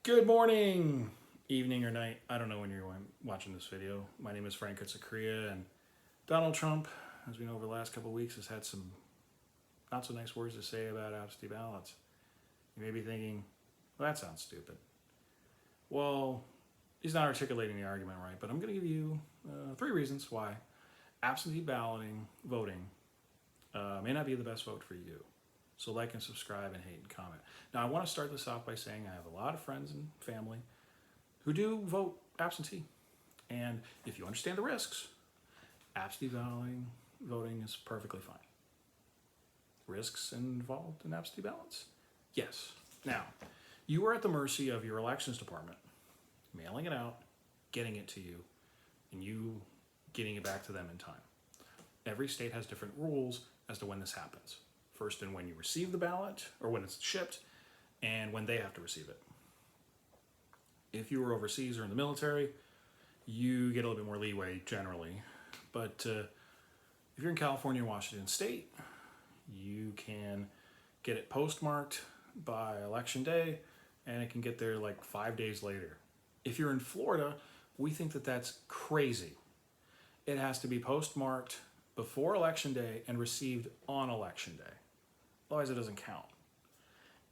Good morning, evening, or night. I don't know when you're watching this video. My name is Frank Korea, and Donald Trump, as we know over the last couple of weeks, has had some not so nice words to say about absentee ballots. You may be thinking, well, that sounds stupid. Well, he's not articulating the argument right, but I'm going to give you 3 reasons why absentee voting may not be the best vote for you. So like and subscribe and hate and comment. Now, I want to start this off by saying I have a lot of friends and family who do vote absentee. And if you understand the risks, absentee voting is perfectly fine. Risks involved in absentee ballots? Yes. Now, you are at the mercy of your elections department, mailing it out, getting it to you, and you getting it back to them in time. Every state has different rules as to when this happens. First, in when you receive the ballot, or when it's shipped, and when they have to receive it. If you were overseas or in the military, you get a little bit more leeway generally. But if you're in California or Washington State, you can get it postmarked by election day, and it can get there like 5 days later. If you're in Florida, we think that that's crazy. It has to be postmarked before election day and received on election day. Otherwise, it doesn't count.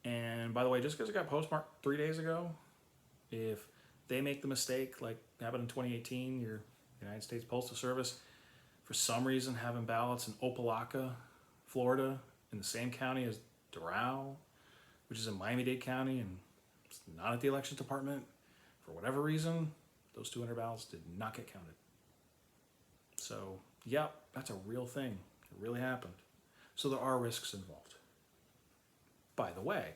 And by the way, just because it got postmarked 3 days ago, if they make the mistake, like happened in 2018, your United States Postal Service, for some reason having ballots in Opelika, Florida, in the same county as Doral, which is in Miami-Dade County, and it's not at the elections department, for whatever reason, those 200 ballots did not get counted. So, yep, that's a real thing. It really happened. So there are risks involved. By the way,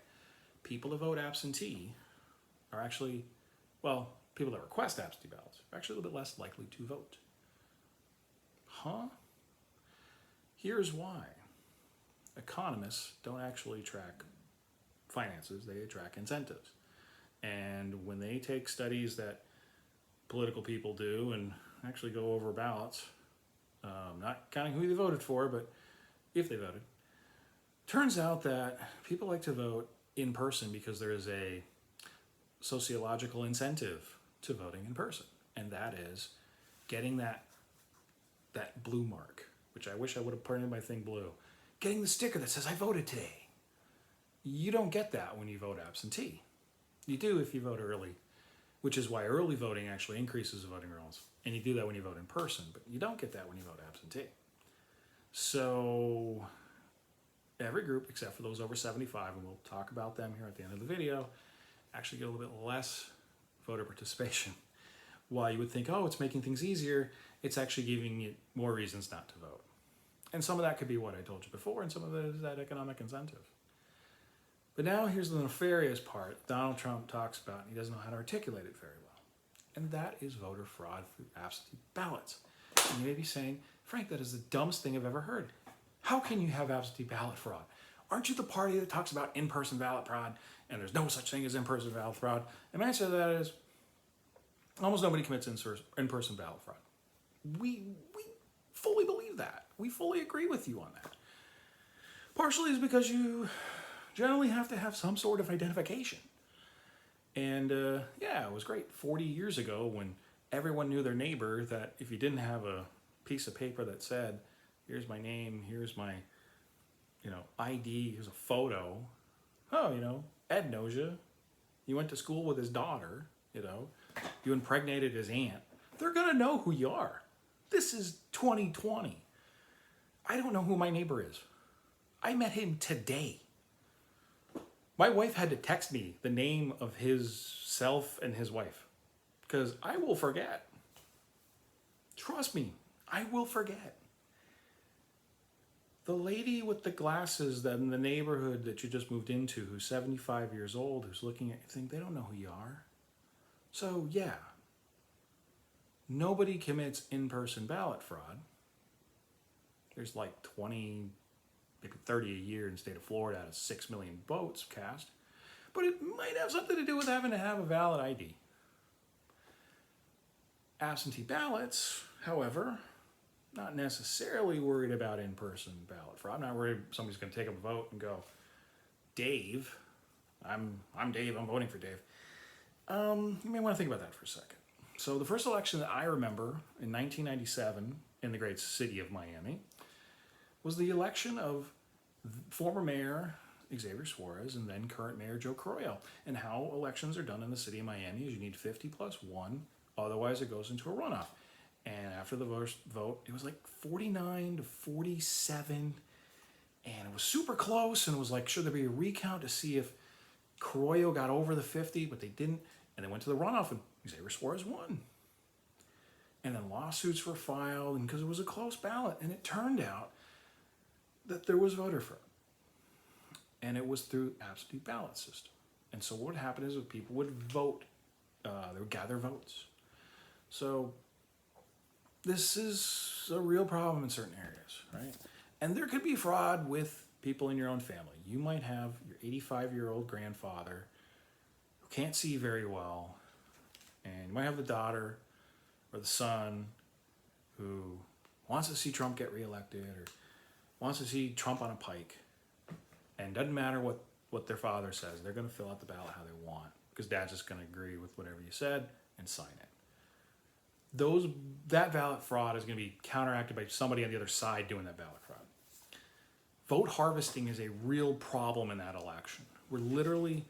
people that vote absentee are actually, well, people that request absentee ballots are actually a little bit less likely to vote. Huh? Here's why. Economists don't actually track finances, they track incentives. And when they take studies that political people do and actually go over ballots, not counting who they voted for, but if they voted, turns out that people like to vote in person because there is a sociological incentive to voting in person, and that is getting that blue mark, which I wish I would have printed my thing blue. Getting the sticker that says I voted today. You don't get that when you vote absentee. You do if you vote early, which is why early voting actually increases the voting rolls, and you do that when you vote in person, but you don't get that when you vote absentee. So every group, except for those over 75, and we'll talk about them here at the end of the video, actually get a little bit less voter participation. While you would think, oh, it's making things easier, it's actually giving you more reasons not to vote. And some of that could be what I told you before, and some of it is that economic incentive. But now here's the nefarious part Donald Trump talks about, and he doesn't know how to articulate it very well. And that is voter fraud through absentee ballots. And you may be saying, Frank, that is the dumbest thing I've ever heard. How can you have absentee ballot fraud? Aren't you the party that talks about in-person ballot fraud and there's no such thing as in-person ballot fraud? And my answer to that is almost nobody commits in-person ballot fraud. We fully believe that. We fully agree with you on that. Partially is because you generally have to have some sort of identification. And yeah, it was great 40 years ago when everyone knew their neighbor that if you didn't have a piece of paper that said, here's my name, here's my, ID, here's a photo. Oh, Ed knows you. You went to school with his daughter, you impregnated his aunt. They're gonna know who you are. This is 2020. I don't know who my neighbor is. I met him today. My wife had to text me the name of his self and his wife because I will forget. Trust me, I will forget. The lady with the glasses that in the neighborhood that you just moved into, who's 75 years old, who's looking at you, think they don't know who you are. So yeah, nobody commits in-person ballot fraud. There's like 20, maybe 30 a year in the state of Florida out of 6 million votes cast. But it might have something to do with having to have a valid ID. Absentee ballots, however, not necessarily worried about in-person ballot fraud. I'm not worried somebody's going to take up a vote and go, Dave, I'm Dave, I'm voting for Dave. You may want to think about that for a second. So the first election that I remember in 1997 in the great city of Miami was the election of former mayor Xavier Suarez and then current mayor Joe Carollo. And how elections are done in the city of Miami is you need 50 plus 1, otherwise it goes into a runoff. And after the first vote, it was like 49 to 47, and it was super close, and it was like, should there be a recount to see if Carollo got over the 50, but they didn't, and they went to the runoff, and Xavier Suarez won. And then lawsuits were filed, and because it was a close ballot, and it turned out that there was voter fraud. And it was through absentee ballot system. And so what would happen is that people would vote, they would gather votes. So this is a real problem in certain areas, right? And there could be fraud with people in your own family. You might have your 85-year-old grandfather who can't see very well, and you might have the daughter or the son who wants to see Trump get reelected or wants to see Trump on a pike, and doesn't matter what their father says, they're going to fill out the ballot how they want because dad's just going to agree with whatever you said and sign it. That ballot fraud is going to be counteracted by somebody on the other side doing that ballot fraud. Vote harvesting is a real problem in that election, where literally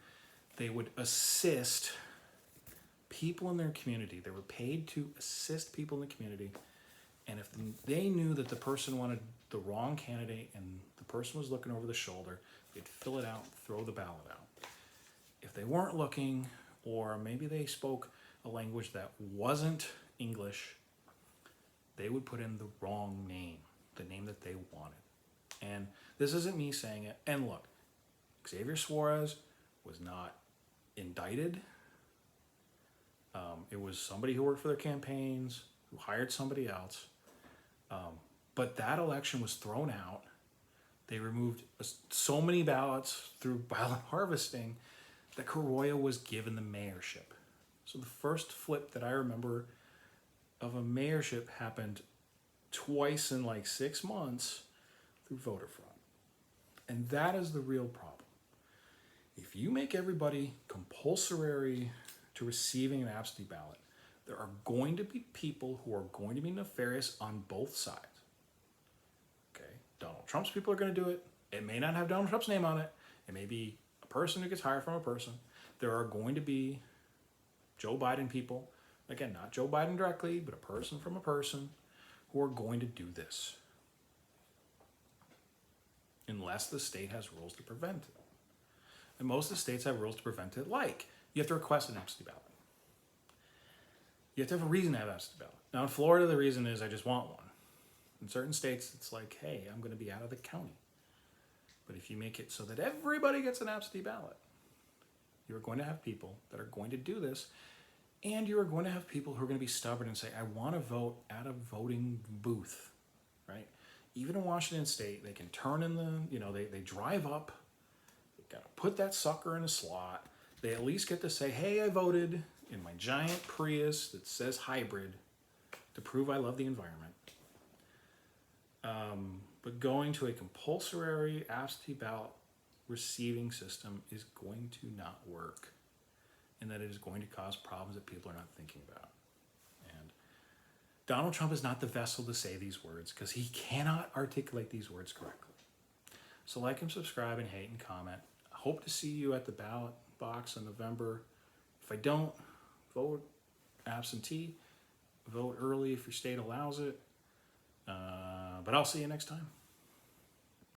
they would assist people in their community. They were paid to assist people in the community, and if they knew that the person wanted the wrong candidate and the person was looking over the shoulder, they'd fill it out, throw the ballot out. If they weren't looking, or maybe they spoke a language that wasn't English, they would put in the wrong name, the name that they wanted. And this isn't me saying it. And look, Xavier Suarez was not indicted. It was somebody who worked for their campaigns, who hired somebody else. But that election was thrown out. They removed so many ballots through ballot harvesting that Carollo was given the mayorship. So the first flip that I remember of a mayorship happened twice in like 6 months through voter fraud. And that is the real problem. If you make everybody compulsory to receiving an absentee ballot, there are going to be people who are going to be nefarious on both sides. Okay, Donald Trump's people are going to do it. It may not have Donald Trump's name on it. It may be a person who gets hired from a person. There are going to be Joe Biden people, again, not Joe Biden directly, but a person from a person, who are going to do this. Unless the state has rules to prevent it. And most of the states have rules to prevent it, like you have to request an absentee ballot. You have to have a reason to have an absentee ballot. Now in Florida, the reason is I just want one. In certain states, it's like, hey, I'm going to be out of the county. But if you make it so that everybody gets an absentee ballot, you're going to have people that are going to do this, and you are going to have people who are going to be stubborn and say, I want to vote at a voting booth, right? Even in Washington State, they can turn in they drive up, they got to put that sucker in a slot. They at least get to say, hey, I voted in my giant Prius that says hybrid to prove I love the environment. But going to a compulsory absentee ballot receiving system is going to not work, and that it is going to cause problems that people are not thinking about. And Donald Trump is not the vessel to say these words because he cannot articulate these words correctly. So like and subscribe and hate and comment. I hope to see you at the ballot box in November. If I don't, vote absentee, vote early if your state allows it. But I'll see you next time.